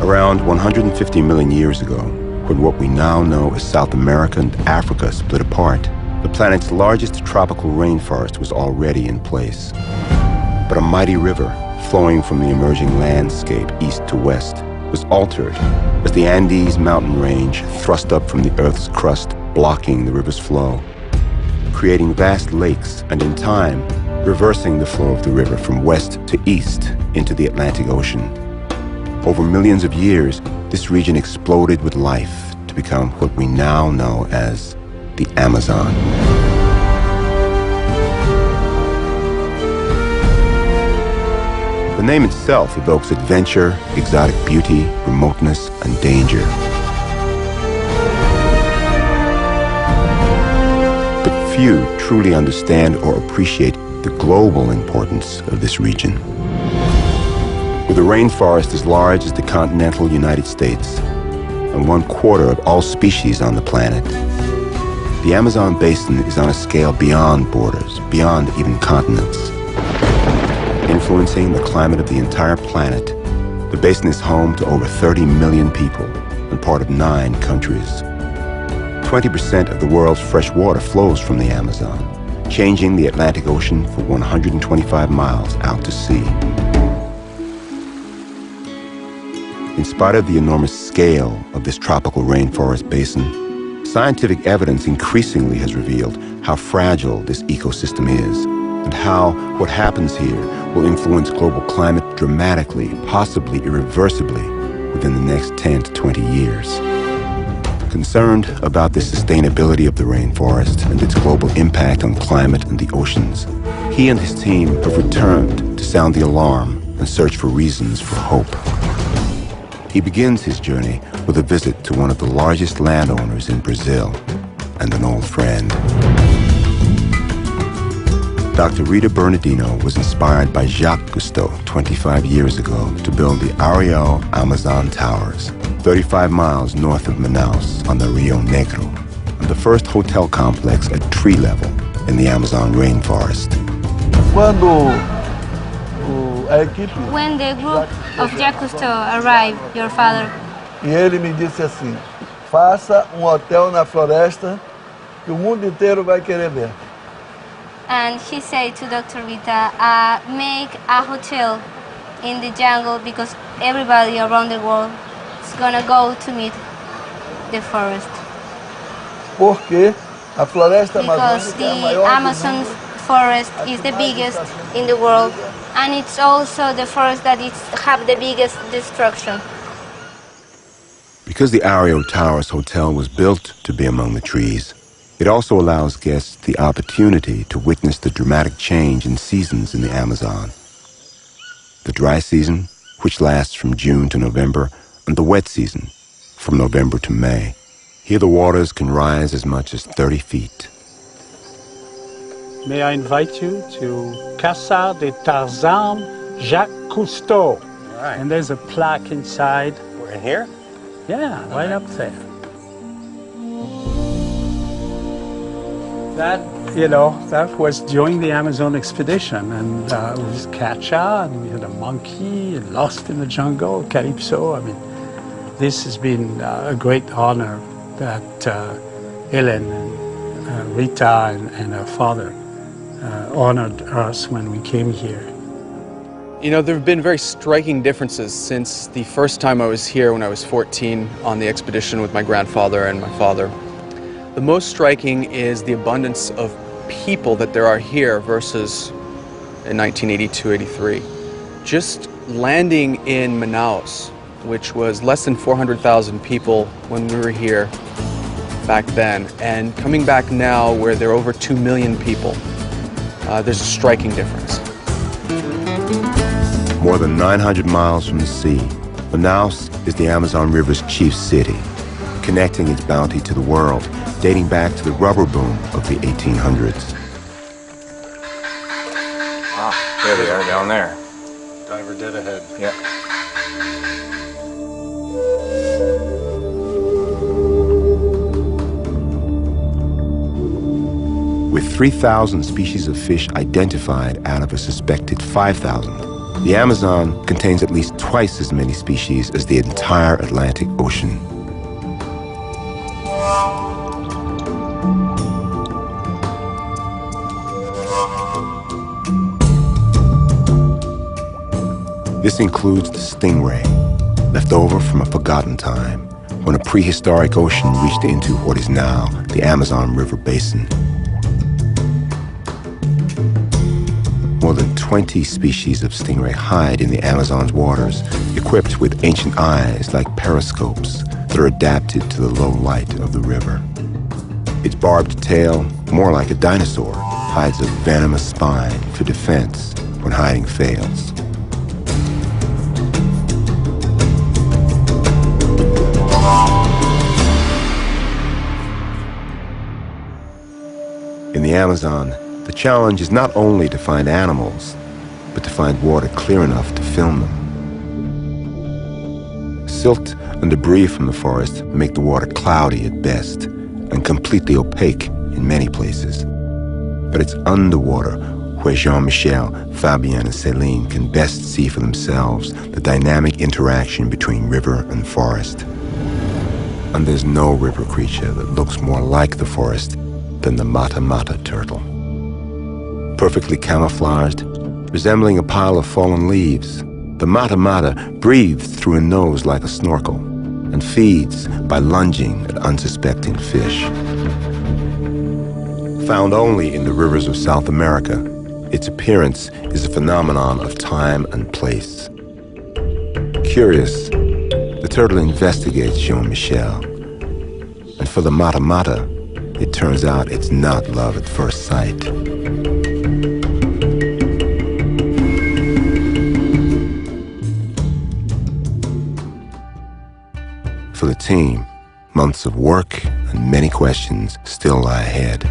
Around 150 million years ago, when what we now know as South America and Africa split apart, the planet's largest tropical rainforest was already in place. But a mighty river, flowing from the emerging landscape east to west, was altered as the Andes mountain range thrust up from the Earth's crust, blocking the river's flow, creating vast lakes and, in time, reversing the flow of the river from west to east into the Atlantic Ocean. Over millions of years, this region exploded with life to become what we now know as the Amazon. The name itself evokes adventure, exotic beauty, remoteness, and danger. But few truly understand or appreciate the global importance of this region. With a rainforest as large as the continental United States and 1/4 of all species on the planet, the Amazon basin is on a scale beyond borders, beyond even continents. Influencing the climate of the entire planet, the basin is home to over 30 million people and part of 9 countries. 20% of the world's fresh water flows from the Amazon, changing the Atlantic Ocean for 125 miles out to sea. In spite of the enormous scale of this tropical rainforest basin, scientific evidence increasingly has revealed how fragile this ecosystem is and how what happens here will influence global climate dramatically, possibly irreversibly, within the next 10 to 20 years. Concerned about the sustainability of the rainforest and its global impact on climate and the oceans, he and his team have returned to sound the alarm and search for reasons for hope. He begins his journey with a visit to one of the largest landowners in Brazil and an old friend. Dr. Rita Bernardino was inspired by Jacques Cousteau 25 years ago to build the Ariau Amazon Towers, 35 miles north of Manaus on the Rio Negro, and the first hotel complex at tree level in the Amazon rainforest. When the group of Jacques Cousteau arrived, your father, E ele me disse assim: faça hotel na floresta que o mundo inteiro vai querer ver. and he said to Dr. Rita, make a hotel in the jungle because everybody around the world is gonna go to meet the forest. Porque a floresta Because amazônica é a the maior do Amazon mundo. forest is the biggest in the world, and it's also the forest that have the biggest destruction. Because the Ariau Towers Hotel was built to be among the trees, it also allows guests the opportunity to witness the dramatic change in seasons in the Amazon. The dry season, which lasts from June to November, and the wet season, from November to May. Here the waters can rise as much as 30 feet. May I invite you to Casa de Tarzan Jacques Cousteau. All right. And there's a plaque inside. We're in here? Yeah, right up there. That was during the Amazon expedition, and it was Kacha, and we had a monkey, and Lost in the Jungle, Calypso. I mean, this has been a great honor that Helen and Rita and her father honored us when we came here. You know, there have been very striking differences since the first time I was here when I was 14 on the expedition with my grandfather and my father. The most striking is the abundance of people that there are here versus in 1982-83. Just landing in Manaus, which was less than 400,000 people when we were here back then, and coming back now where there are over 2 million people, there's a striking difference. More than 900 miles from the sea, Manaus is the Amazon River's chief city, connecting its bounty to the world, dating back to the rubber boom of the 1800s. Ah, there they are down there. Diver dead ahead. Yeah. With 3,000 species of fish identified out of a suspected 5,000, The Amazon contains at least twice as many species as the entire Atlantic Ocean. This includes the stingray, left over from a forgotten time when a prehistoric ocean reached into what is now the Amazon River basin. More than 20 species of stingray hide in the Amazon's waters, equipped with ancient eyes like periscopes that are adapted to the low light of the river. Its barbed tail, more like a dinosaur, hides a venomous spine for defense when hiding fails. In the Amazon, the challenge is not only to find animals, but to find water clear enough to film them. Silt and debris from the forest make the water cloudy at best and completely opaque in many places. But it's underwater where Jean-Michel, Fabien, and Céline can best see for themselves the dynamic interaction between river and forest. And there's no river creature that looks more like the forest than the mata-mata turtle. Perfectly camouflaged, resembling a pile of fallen leaves, the mata-mata breathes through a nose like a snorkel and feeds by lunging at unsuspecting fish. Found only in the rivers of South America, its appearance is a phenomenon of time and place. Curious, the turtle investigates Jean-Michel, and for the mata-mata, it turns out it's not love at first sight. For the team, months of work and many questions still lie ahead.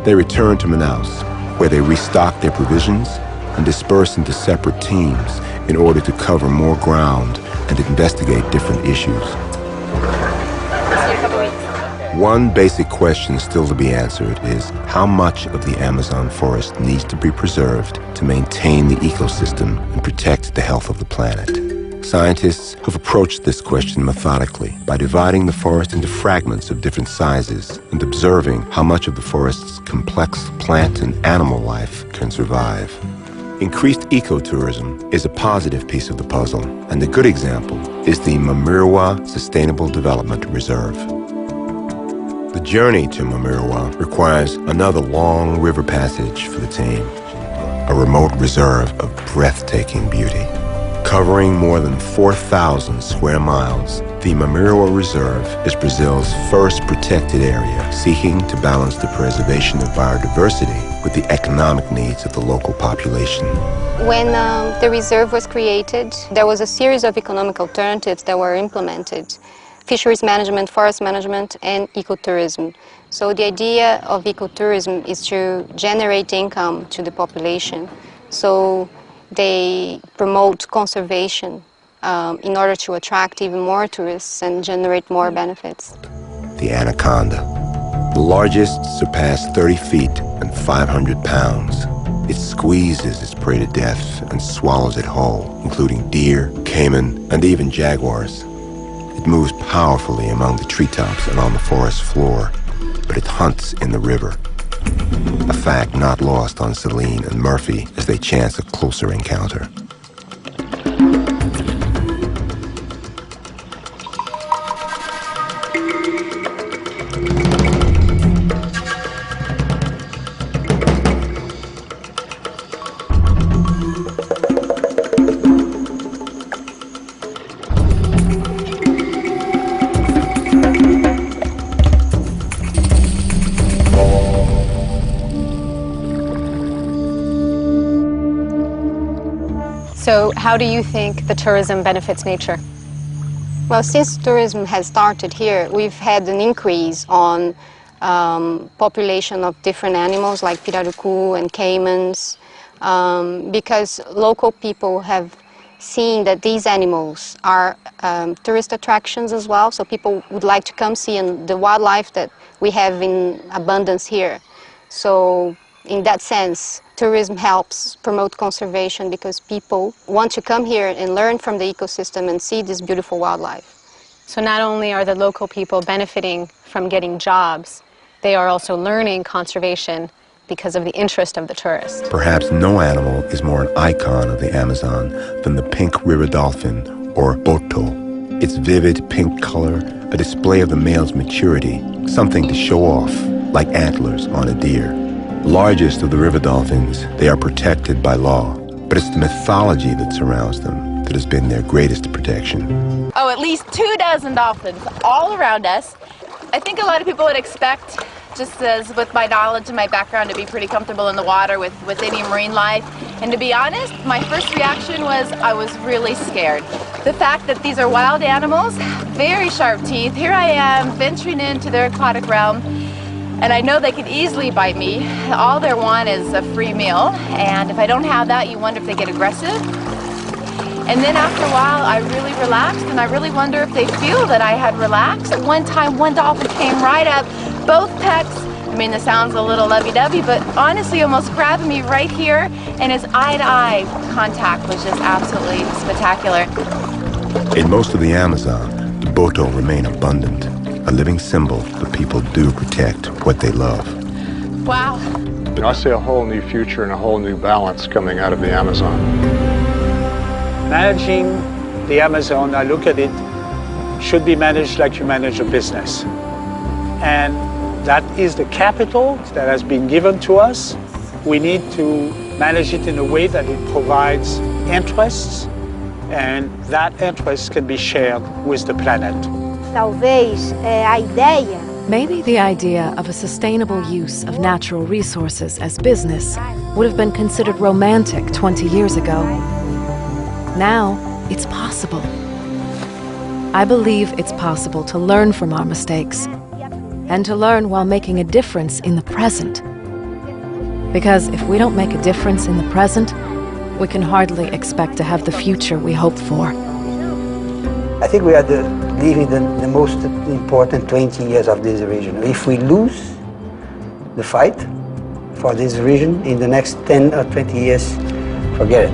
They return to Manaus, where they restock their provisions and disperse into separate teams in order to cover more ground and investigate different issues. One basic question still to be answered is how much of the Amazon forest needs to be preserved to maintain the ecosystem and protect the health of the planet. Scientists have approached this question methodically by dividing the forest into fragments of different sizes and observing how much of the forest's complex plant and animal life can survive. Increased ecotourism is a positive piece of the puzzle, and a good example is the Mamirwa Sustainable Development Reserve. The journey to Mamirwa requires another long river passage for the team, a remote reserve of breathtaking beauty. Covering more than 4,000 square miles, the Mamirwa Reserve is Brazil's first protected area, seeking to balance the preservation of biodiversity with the economic needs of the local population. When the reserve was created, there was a series of economic alternatives that were implemented: fisheries management, forest management, and ecotourism. So the idea of ecotourism is to generate income to the population. So they promote conservation in order to attract even more tourists and generate more benefits. The anaconda. The largest surpassed 30 feet and 500 pounds. It squeezes its prey to death and swallows it whole, including deer, caiman, and even jaguars. It moves powerfully among the treetops and on the forest floor, but it hunts in the river. A fact not lost on Céline and Murphy as they chance a closer encounter. So how do you think the tourism benefits nature? Well, since tourism has started here, we've had an increase on population of different animals like pirarucu and caimans, because local people have seen that these animals are tourist attractions as well, so people would like to come see the wildlife that we have in abundance here. So In that sense, tourism helps promote conservation because people want to come here and learn from the ecosystem and see this beautiful wildlife. So not only are the local people benefiting from getting jobs, they are also learning conservation because of the interest of the tourists. Perhaps no animal is more an icon of the Amazon than the pink river dolphin, or boto. Its vivid pink color, a display of the male's maturity, something to show off, like antlers on a deer. Largest of the river dolphins, they are protected by law, but it's the mythology that surrounds them that has been their greatest protection. Oh, at least 24 dolphins all around us. I think a lot of people would expect, just as with my knowledge and my background, to be pretty comfortable in the water with any marine life. And to be honest, my first reaction was I was really scared. The fact that these are wild animals, very sharp teeth, here I am venturing into their aquatic realm, and I know they could easily bite me. All they want is a free meal, and if I don't have that, you wonder if they get aggressive. And then after a while, I really relaxed, and I really wonder if they feel that I had relaxed. At one time, one dolphin came right up, both pecks. I mean, this sounds a little lovey-dovey, but honestly almost grabbing me right here, and his eye-to-eye contact was just absolutely spectacular. In most of the Amazon, the boto remain abundant, a living symbol that people do protect what they love. Wow. I see a whole new future and a whole new balance coming out of the Amazon. Managing the Amazon, I look at it, should be managed like you manage a business. And that is the capital that has been given to us. We need to manage it in a way that it provides interests, and that interest can be shared with the planet. Maybe the idea of a sustainable use of natural resources as business would have been considered romantic 20 years ago. Now, it's possible. I believe it's possible to learn from our mistakes and to learn while making a difference in the present. Because if we don't make a difference in the present, we can hardly expect to have the future we hope for. I think we are living the most important 20 years of this region. If we lose the fight for this region in the next 10 or 20 years, forget it.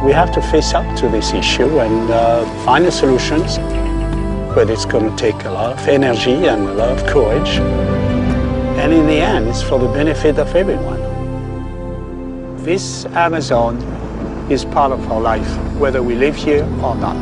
We have to face up to this issue and find the solutions, but it's going to take a lot of energy and a lot of courage. And in the end, it's for the benefit of everyone. This Amazon is part of our life, whether we live here or not.